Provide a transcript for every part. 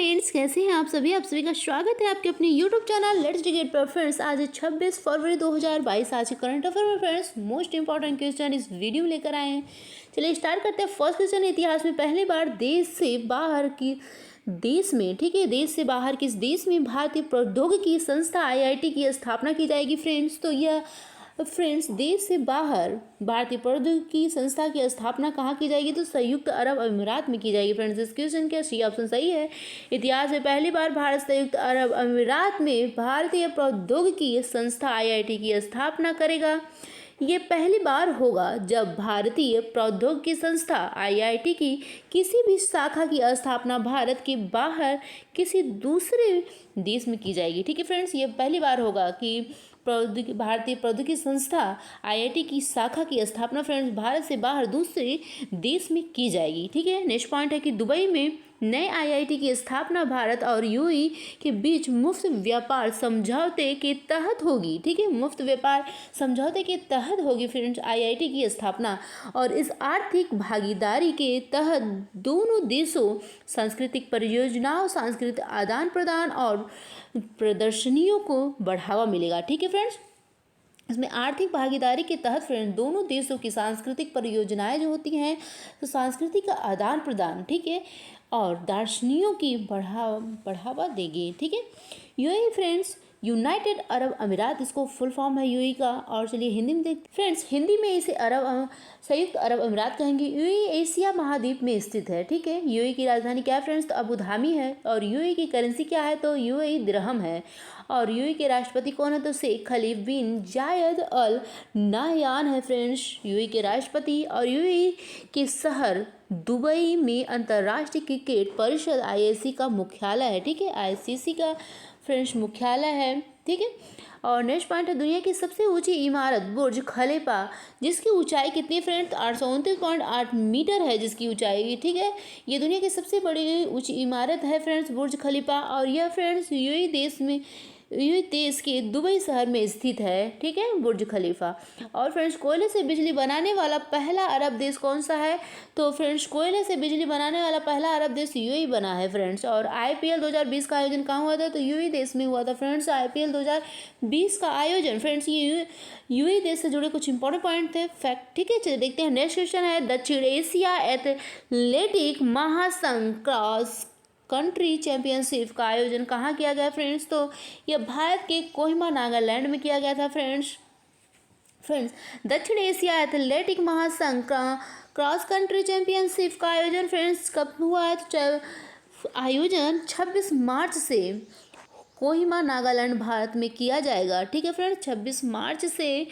Friends, कैसे हैं आप सभी का स्वागत है आपके अपने यूट्यूब चैनल लेट्स डिबेट पर। फ्रेंड्स, आज 26 फरवरी 2022। आज के करंट अफेयर में फ्रेंड्स मोस्ट इंपॉर्टेंट क्वेश्चन इस वीडियो में लेकर आए हैं। चलिए स्टार्ट करते हैं। फर्स्ट क्वेश्चन, इतिहास में पहली बार देश से बाहर किस देश में भारतीय प्रौद्योगिकी संस्था आईआईटी की स्थापना की जाएगी। फ्रेंड्स, देश से बाहर भारतीय प्रौद्योगिकी संस्था की स्थापना कहाँ की जाएगी? तो संयुक्त अरब अमीरात में की जाएगी। फ्रेंड्स, इस क्वेश्चन का सी ऑप्शन सही है। इतिहास में पहली बार भारत संयुक्त अरब अमीरात में भारतीय प्रौद्योगिकी संस्था आईआईटी की स्थापना करेगा। ये पहली बार होगा जब भारतीय प्रौद्योगिकी संस्था आईआईटी की किसी भी शाखा की स्थापना भारत के बाहर किसी दूसरे देश में की जाएगी। ठीक है फ्रेंड्स, ये पहली बार होगा कि भारतीय प्रौद्योगिकी संस्था आईआईटी की शाखा की स्थापना फ्रेंड्स भारत से बाहर दूसरे देश में की जाएगी। ठीक है, नेक्स्ट पॉइंट है कि दुबई में नए आईआईटी की स्थापना भारत और यूएई के बीच मुफ्त व्यापार समझौते के तहत होगी। ठीक है, मुफ्त व्यापार समझौते के तहत होगी फ्रेंड्स आईआईटी की स्थापना, और इस आर्थिक भागीदारी के तहत दोनों देशों सांस्कृतिक परियोजनाओं, सांस्कृतिक आदान प्रदान और प्रदर्शनियों को बढ़ावा मिलेगा। ठीक है फ्रेंड्स, इसमें आर्थिक भागीदारी के तहत फ्रेंड्स दोनों देशों की सांस्कृतिक परियोजनाएं जो होती हैं, तो सांस्कृतिक का आदान प्रदान, ठीक है, और दार्शनिकों की बढ़ावा देगी। ठीक है, यूएई फ्रेंड्स यूनाइटेड अरब अमीरात, इसको फुल फॉर्म है यूएई का। और चलिए हिंदी में देखते फ्रेंड्स, हिंदी में इसे संयुक्त अरब अमीरात कहेंगे। यूएई एशिया महाद्वीप में स्थित है। ठीक है, यूएई की राजधानी क्या है फ्रेंड्स? तो अबू धाबी है। और यूएई की करेंसी क्या है? तो यूएई दिरहम है। और यूएई के राष्ट्रपति कौन है? तो शेख खलीफा बिन जायद अल नाहयान है फ्रेंड्स यूएई के राष्ट्रपति। और यूएई के शहर दुबई में अंतर्राष्ट्रीय क्रिकेट परिषद आईसीसी का मुख्यालय है। ठीक है, आईसीसी का फ्रेंड्स मुख्यालय है। ठीक है, और नेक्स्ट पॉइंट है दुनिया की सबसे ऊंची इमारत बुर्ज खलीफा, जिसकी ऊंचाई कितनी फ्रेंड्स? 829.8 मीटर है जिसकी ऊंचाई। ठीक है, ये दुनिया की सबसे बड़ी ऊंची इमारत है फ्रेंड्स बुर्ज खलीफा, और यह फ्रेंड्स यूएई देश के दुबई शहर में स्थित है। ठीक है, बुर्ज खलीफा। और फ्रेंड्स, कोयले से बिजली बनाने वाला पहला अरब देश कौन सा है? तो फ्रेंड्स, कोयले से बिजली बनाने वाला पहला अरब देश यूएई बना है फ्रेंड्स। और आईपीएल 2020 का आयोजन कहाँ हुआ था? तो यूएई देश में हुआ था फ्रेंड्स आईपीएल 2020 का आयोजन। फ्रेंड्स, ये यूएई देश से जुड़े कुछ इंपॉर्टेंट पॉइंट थे, फैक्ट। ठीक है, चलिए देखते हैं। नेक्स्ट क्वेश्चन है दक्षिण एशिया एथलेटिक महासंघ क्रॉस कंट्री चैंपियनशिप का आयोजन कहाँ किया गया फ्रेंड्स? तो यह भारत के कोहिमा नागालैंड में किया गया था फ्रेंड्स। दक्षिण एशिया एथलेटिक महासंघ का क्रॉस कंट्री चैंपियनशिप का आयोजन फ्रेंड्स कब हुआ है? तो आयोजन 26 मार्च से कोहिमा नागालैंड भारत में किया जाएगा। ठीक है फ्रेंड्स, 26 मार्च से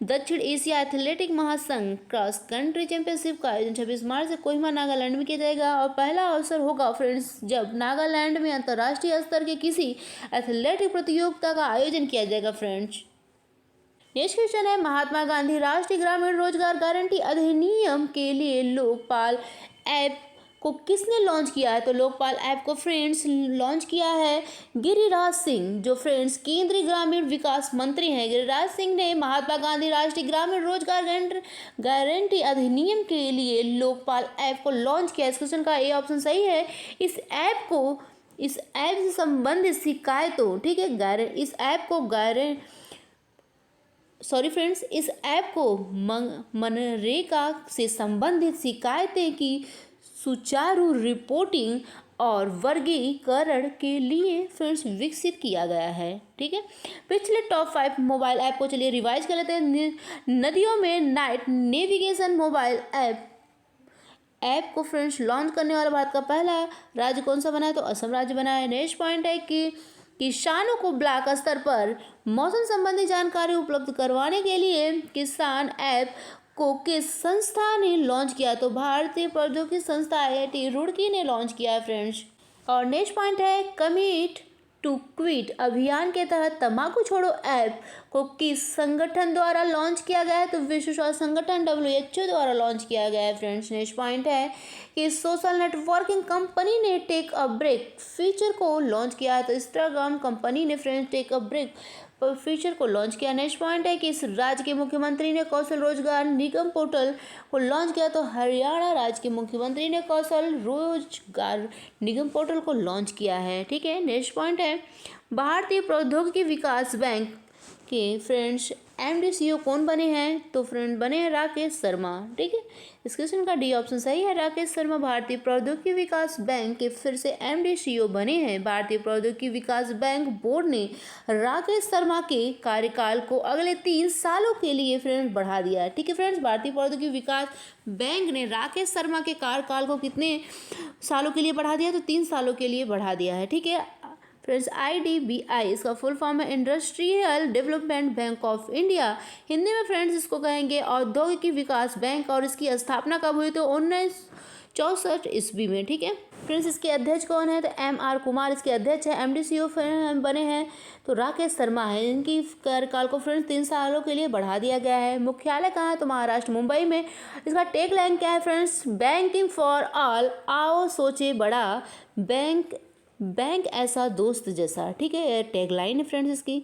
दक्षिण एशिया एथलेटिक महासंघ क्रॉस कंट्री चैंपियनशिप का आयोजन 26 मार्च से कोहिमा नागालैंड में किया जाएगा। और पहला अवसर होगा फ्रेंड्स जब नागालैंड में अंतर्राष्ट्रीय स्तर के किसी एथलेटिक प्रतियोगिता का आयोजन किया जाएगा फ्रेंड्स। नेक्स्ट क्वेश्चन है महात्मा गांधी राष्ट्रीय ग्रामीण रोजगार गारंटी अधिनियम के लिए लोकपाल ऐप को किसने लॉन्च किया है? तो लोकपाल ऐप को फ्रेंड्स लॉन्च किया है गिरिराज सिंह, जो फ्रेंड्स केंद्रीय ग्रामीण विकास मंत्री हैं। गिरिराज सिंह ने महात्मा गांधी राष्ट्रीय ग्रामीण रोजगार गारंटी अधिनियम के लिए लोकपाल ऐप को लॉन्च किया। इस क्वेश्चन का ए ऑप्शन सही है। इस ऐप से संबंधित शिकायतों, ठीक है, इस ऐप को मनरेगा से संबंधित शिकायतें की सुचारू रिपोर्टिंग और वर्गीकरण के लिए फ्रेंड्स विकसित किया गया है। ठीक है, पिछले टॉप 5 मोबाइल ऐप को चलिए रिवाइज कर लेते हैं। नदियों में नाइट नेविगेशन मोबाइल ऐप को फ्रेंड्स लॉन्च करने वाला भारत का पहला राज्य कौन सा बना है? तो असम राज्य बना है। नेक्स्ट पॉइंट है कि किसानों को ब्लॉक स्तर पर मौसम संबंधी जानकारी उपलब्ध करवाने के लिए किसान ऐप को किस संस्था ने लॉन्च किया? तो भारतीय प्रौद्योगिकी संस्था आईआईटी रुड़की ने लॉन्च किया है फ्रेंड्स। और नेक्स्ट पॉइंट है कमिट टू क्विट अभियान के तहत तंबाकू छोड़ो ऐप को किस संगठन द्वारा लॉन्च किया गया है? तो विश्व स्वास्थ्य संगठन WHO द्वारा लॉन्च किया गया है फ्रेंड्स। नेक्स्ट पॉइंट है कि सोशल नेटवर्किंग कंपनी ने टेक अ ब्रेक फीचर को लॉन्च किया है। तो इंस्टाग्राम कंपनी ने friends take a break feature को लॉन्च किया। नेक्स्ट पॉइंट है कि इस राज्य के मुख्यमंत्री ने कौशल रोजगार निगम पोर्टल को लॉन्च किया। तो हरियाणा राज्य के मुख्यमंत्री ने कौशल रोजगार निगम पोर्टल को लॉन्च किया है। ठीक है। नेक्स्ट पॉइंट है भारतीय प्रौद्योगिकी विकास बैंक के फ्रेंड्स MD/CEO कौन बने हैं? तो फ्रेंड बने हैं राकेश शर्मा। ठीक है। इस क्वेश्चन का डी ऑप्शन सही है। राकेश शर्मा भारतीय प्रौद्योगिकी विकास बैंक के फिर से MD/CEO बने हैं। भारतीय प्रौद्योगिकी विकास बैंक बोर्ड ने राकेश शर्मा के कार्यकाल को अगले 3 सालों के लिए फ्रेंड्स बढ़ा दिया है। ठीक है फ्रेंड्स, भारतीय प्रौद्योगिकी विकास बैंक ने राकेश शर्मा के कार्यकाल को कितने सालों के लिए बढ़ा दिया? तो 3 सालों के लिए बढ़ा दिया है। ठीक है फ्रेंड्स, IDBI इसका फुल फॉर्म है industrial development bank of India. Hindi में फ्रेंड्स इसको कहेंगे औद्योगिक विकास बैंक। और इसकी स्थापना कब हुई? तो 1964 ईस्वी में। ठीक है फ्रेंड्स, इसके अध्यक्ष कौन है? तो MR कुमार इसके अध्यक्ष है। MD/CEO बने हैं तो राकेश शर्मा है। इनकी कार्यकाल को फ्रेंड्स 3 सालों के लिए बढ़ा दिया गया है। मुख्यालय कहाँ है? तो महाराष्ट्र मुंबई में। इसका टैग लाइन क्या है फ्रेंड्स? बैंकिंग फॉर ऑल, आओ सोचे बड़ा, बैंक ऐसा दोस्त जैसा। ठीक है, टैग लाइन है फ्रेंड्स इसकी।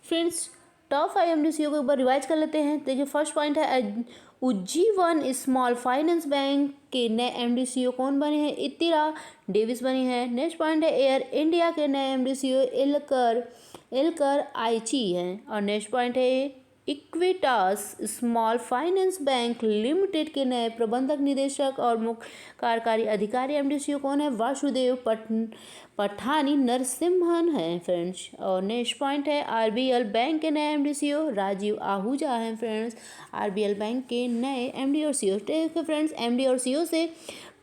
फ्रेंड्स, टॉप 5 MD/CEO को एक बार रिवाइज कर लेते हैं। देखिए फर्स्ट पॉइंट है उज्जीवन स्मॉल फाइनेंस बैंक के नए MD/CEO कौन बने हैं? इंदिरा डेविस बनी है। नेक्स्ट पॉइंट है एयर इंडिया के नए MD/CEO इलकर आइची हैं। और नेक्स्ट पॉइंट है Equitas small finance bank limited के नए प्रबंधक निदेशक और मुख्य कार्यकारी अधिकारी MD/CEO कौन है? वासुदेव पठानी नरसिम्हन है फ्रेंड्स। और नेक्स्ट पॉइंट है RBL बैंक के नए MD/CEO राजीव आहूजा हैं फ्रेंड्स। RBL बैंक के नए MD और CEO। ठीक है फ्रेंड्स, MD और CEO से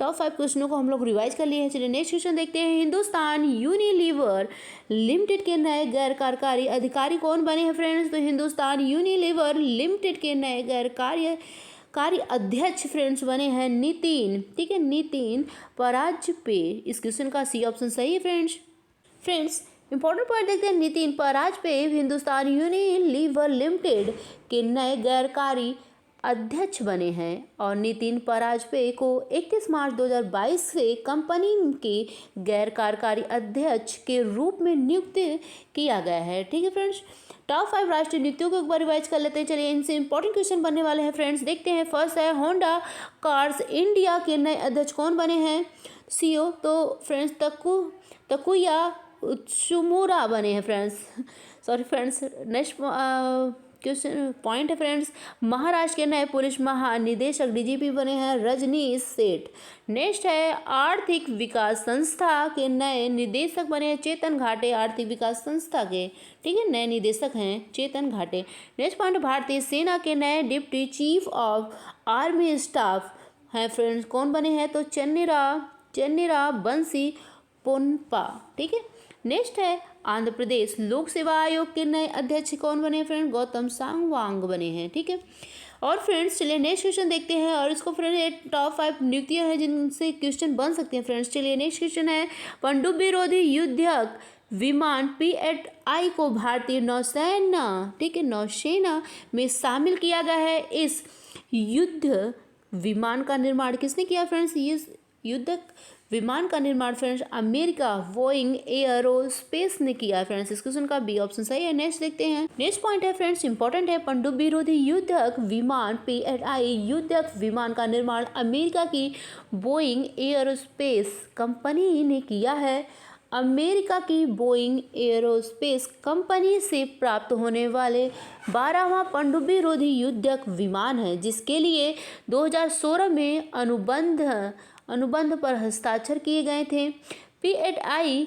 टॉप 5 क्वेश्चनों को हम लोग रिवाइज कर लिए हैं। चलिए नेक्स्ट क्वेश्चन देखते हैं। हिंदुस्तान यूनिलीवर लिमिटेड के नए गैर कार्यकारी अधिकारी कौन बने हैं फ्रेंड्स? तो हिंदुस्तान यूनिलीवर लिमिटेड के नए गैर कार्य अध्यक्ष फ्रेंड्स बने हैं नितिन। ठीक है, नितिन पराजपे। इस क्वेश्चन का C ऑप्शन सही है फ्रेंड्स इंपॉर्टेंट पॉइंट देखते हैं। नितिन पराजपे हिंदुस्तान यूनिलीवर लिमिटेड के नए गैर कार्य अध्यक्ष बने हैं। और नितिन पराजपे को 31 मार्च 2022 से कंपनी के गैर कार्यकारी अध्यक्ष के रूप में नियुक्त किया गया है। ठीक है फ्रेंड्स, टॉप 5 राष्ट्रीय नीतियों को एक बार रिवाइज कर लेते हैं। चलिए इनसे इंपॉर्टेंट क्वेश्चन बनने वाले हैं फ्रेंड्स, देखते हैं। फर्स्ट है होंडा कार्स इंडिया के नए अध्यक्ष कौन बने हैं? CEO। तो फ्रेंड्स तकुया त्सुमुरा बने हैं friends. Sorry friends. Next question point है फ्रेंड्स, महाराष्ट्र के नए पुलिस महानिदेशक DGP बने हैं रजनीश सेठ। नेक्स्ट है आर्थिक विकास संस्था के नए निदेशक बने हैं चेतन घाटे। आर्थिक विकास संस्था के ठीक है नए निदेशक हैं चेतन घाटे। नेक्स्ट पॉइंट, भारतीय सेना के नए deputy chief of army staff हैं फ्रेंड्स कौन बने हैं? तो चन्नीरा बंसी पोनपा। ठीक है। नेक्स्ट है आंध्र प्रदेश लोक सेवा आयोग के नए अध्यक्ष कौन बने हैं फ्रेंड? गौतम सांगवांग बने हैं। ठीक है। और फ्रेंड्स चलिए नेक्स्ट क्वेश्चन देखते हैं। और इसको फ्रेंड्स टॉप 5 नियुक्तियां हैं जिनसे क्वेश्चन बन सकते हैं फ्रेंड्स। चलिए नेक्स्ट क्वेश्चन है, पनडुब्बी रोधी युद्धक विमान P-8I को भारतीय नौसेना ठीक है नौसेना में शामिल किया गया है। इस युद्ध विमान का निर्माण किसने किया फ्रेंड्स? ये युद्धक विमान का निर्माण फ्रेंड्स अमेरिका बोइंग एयरोस्पेस ने किया है फ्रेंड्स। इस क्वेश्चन का B ऑप्शन सही है। नेक्स्ट देखते हैं। नेक्स्ट पॉइंट है फ्रेंड्स इंपॉर्टेंट है, पनडुब्बी रोधी युद्धक विमान P-8I युद्धक विमान का निर्माण अमेरिका की बोइंग एयरोस्पेस कंपनी ने किया है। अमेरिका की बोइंग एयरोस्पेस कंपनी से प्राप्त होने वाले 12वां पनडुब्बी रोधी युद्धक विमान है, जिसके लिए 2016 में अनुबंध पर हस्ताक्षर किए गए थे। P-8I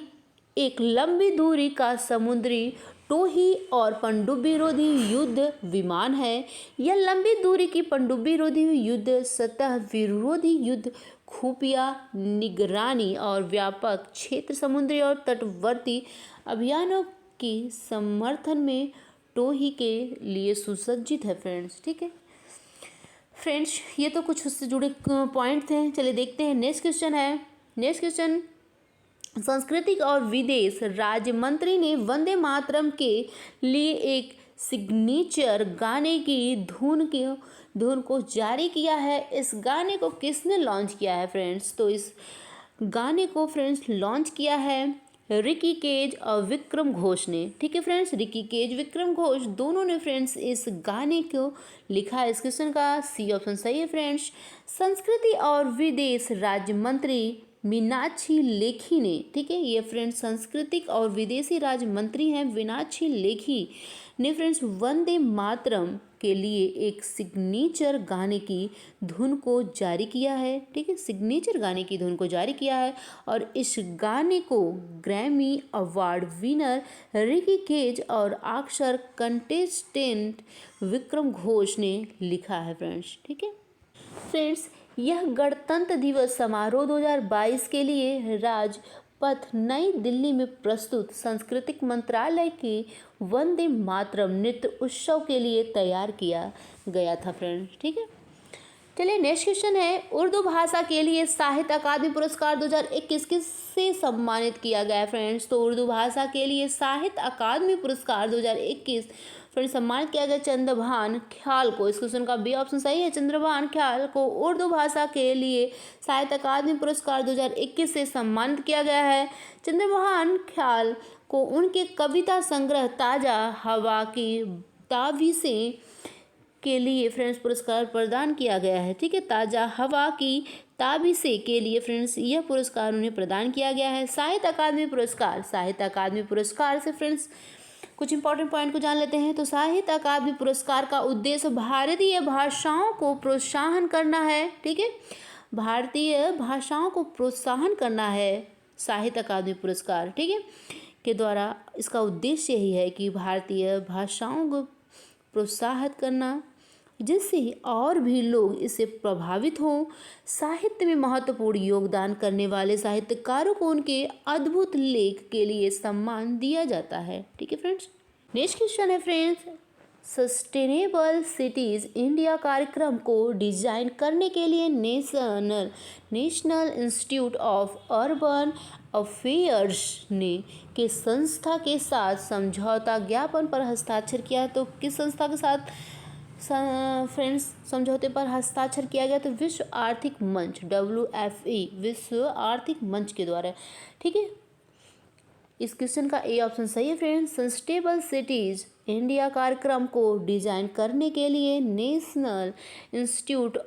एक लंबी दूरी का समुद्री टोही और पनडुब्बी रोधी युद्ध विमान है। यह लंबी दूरी की पनडुब्बी रोधी युद्ध सतह विरोधी युद्ध खुफिया निगरानी और व्यापक क्षेत्र समुद्री और तटवर्ती अभियानों के समर्थन में टोही के लिए सुसज्जित है फ्रेंड्स। ठीक है फ्रेंड्स, ये तो कुछ उससे जुड़े पॉइंट थे। चलिए देखते हैं। नेक्स्ट क्वेश्चन है। नेक्स्ट क्वेश्चन, सांस्कृतिक और विदेश राज्य मंत्री ने वंदे मातरम के लिए एक सिग्नेचर गाने की धुन को जारी किया है। इस गाने को किसने लॉन्च किया है फ्रेंड्स? तो इस गाने को फ्रेंड्स लॉन्च किया है रिकी केज और विक्रम घोष ने। ठीक है फ्रेंड्स, रिकी केज विक्रम घोष दोनों ने फ्रेंड्स इस गाने को लिखा है। इस क्वेश्चन का सी ऑप्शन सही है फ्रेंड्स। संस्कृति और विदेश राज्य मंत्री मीनाक्षी लेखी ने, ठीक है, ये फ्रेंड्स सांस्कृतिक और विदेशी राज्य मंत्री हैं मीनाक्षी लेखी ने फ्रेंड्स वंदे मातरम के लिए एक सिग्नेचर गाने की धुन को जारी किया है। ठीक है, सिग्नेचर गाने की धुन को जारी किया है और इस गाने को Grammy award winner Ricky Kej और अक्सर कंटेस्टेंट विक्रम घोष ने लिखा है फ्रेंड्स। ठीक है फ्रेंड्स, यह गणतंत्र दिवस समारोह 2022 के लिए राजपथ नई दिल्ली में प्रस्तुत सांस्कृतिक मंत्रालय के वंदे मातरम नृत्य उत्सव के लिए तैयार किया गया था फ्रेंड्स। ठीक है, चलिए नेक्स्ट क्वेश्चन है, उर्दू भाषा के लिए साहित्य अकादमी पुरस्कार 2021 किससे सम्मानित किया गया है फ्रेंड्स? तो उर्दू भाषा के लिए साहित्य अकादमी पुरस्कार 2021 फ्रेंड्स सम्मानित किया गया चंद्रभान ख्याल को। इस क्वेश्चन का बी ऑप्शन सही है। चंद्रभान ख्याल को उर्दू भाषा के लिए साहित्य अकादमी पुरस्कार 2021 से सम्मानित किया गया है। चंद्रभान ख्याल को उनके कविता संग्रह ताज़ा हवा की तावीज़ें के लिए फ्रेंड्स पुरस्कार प्रदान किया गया है। ठीक है, ताज़ा हवा की ताबीज़ें के लिए फ्रेंड्स यह पुरस्कार उन्हें प्रदान किया गया है। साहित्य अकादमी पुरस्कार से फ्रेंड्स कुछ इंपॉर्टेंट पॉइंट को जान लेते हैं। तो साहित्य अकादमी पुरस्कार का उद्देश्य भारतीय भाषाओं को प्रोत्साहन करना है। ठीक है, भारतीय भाषाओं को प्रोत्साहन करना है साहित्य अकादमी पुरस्कार, ठीक है, के द्वारा इसका उद्देश्य यही है कि भारतीय भाषाओं को प्रोत्साहित करना, जिससे और भी लोग इससे प्रभावित हों। साहित्य में महत्वपूर्ण योगदान करने वाले साहित्यकारों को उनके अद्भुत लेख के लिए सम्मान दिया जाता है। ठीक है फ्रेंड्स, नेक्स्ट क्वेश्चन है फ्रेंड्स, सस्टेनेबल सिटीज़ इंडिया कार्यक्रम को डिजाइन करने के लिए national institute of urban affairs ने किस संस्था के साथ समझौता ज्ञापन पर हस्ताक्षर किया है? तो किस संस्था के साथ फ्रेंड्स समझौते पर हस्ताक्षर किया गया? तो विश्व आर्थिक मंच WFE, विश्व आर्थिक मंच के द्वारा। ठीक है, इस क्वेश्चन का ए ऑप्शन सही है फ्रेंड्स। सस्टेनेबल सिटीज इंडिया कार्यक्रम को डिजाइन करने के लिए national institute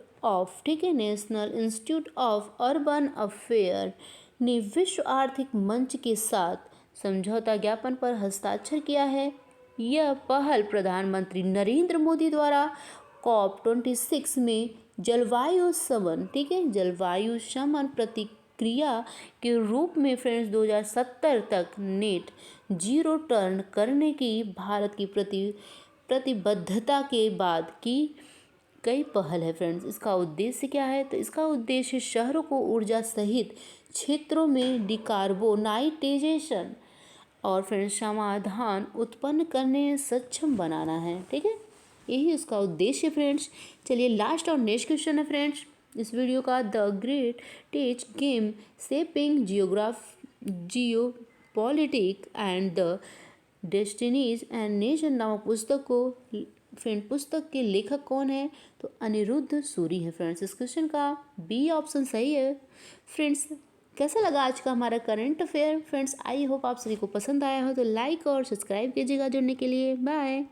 of urban affair ने विश्व आर्थिक मंच के साथ समझौता ज्ञापन पर हस्ताक्षर किया है। यह पहल प्रधानमंत्री नरेंद्र मोदी द्वारा COP26 में जलवायु शमन प्रतिक्रिया के रूप में फ्रेंड्स 2070 तक नेट जीरो टर्न करने की भारत की प्रतिबद्धता के बाद की कई पहल है फ्रेंड्स। इसका उद्देश्य क्या है? तो इसका उद्देश्य शहरों को ऊर्जा सहित क्षेत्रों में डिकार्बोनाइजेशन और फ्रेंड्स समाधान उत्पन्न करने में सक्षम बनाना है। ठीक है, यही उसका उद्देश्य फ्रेंड्स। चलिए लास्ट और नेक्स्ट क्वेश्चन है फ्रेंड्स इस वीडियो का, the great tech game shaping geopolitic and the destinies and nation नामक पुस्तक के लेखक कौन है? तो अनिरुद्ध सूरी है फ्रेंड्स। इस क्वेश्चन का बी ऑप्शन सही है फ्रेंड्स। कैसा लगा आज का हमारा current affair friends? I hope आप सभी को पसंद आया हो, तो लाइक और सब्सक्राइब कीजिएगा। जुड़ने के लिए बाय।